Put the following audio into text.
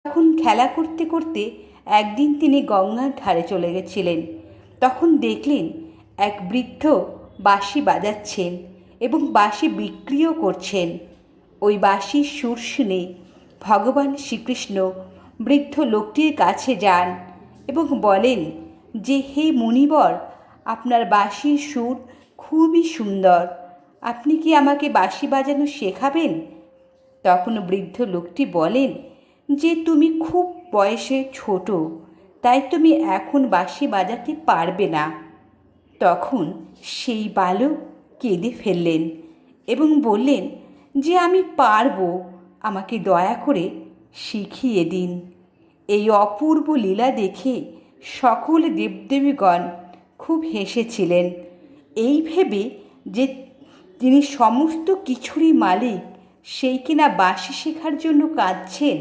এখন খেলা করতে করতে একদিন তিনি গঙ্গার ধারে চলে গেছিলেন। তখন দেখলেন এক বৃদ্ধ বাঁশি বাজাচ্ছেন এবং বাঁশি বিক্রিও করছেন। ওই বাঁশির সুর শুনে ভগবান শ্রীকৃষ্ণ বৃদ্ধ লোকটির কাছে যান এবং বলেন যে, হে মুনিবর, আপনার বাঁশির সুর খুবই সুন্দর, আপনি কি আমাকে বাঁশি বাজানো শেখাবেন? তখন বৃদ্ধ লোকটি বলেন যে, তুমি খুব বয়সে ছোট, তাই তুমি এখন বাঁশি বাজাতে পারবে না। তখন সেই বালক কেঁদে ফেললেন এবং বললেন যে, আমি পারবো, আমাকে দয়া করে শিখিয়ে দিন। এই অপূর্ব লীলা দেখে সকল দেবদেবীগণ খুব হেসেছিলেন, এই ভেবে যে তিনি সমস্ত কিছুরই মালিক, সেই কিনা বাঁশি শেখার জন্য কাঁদছেন।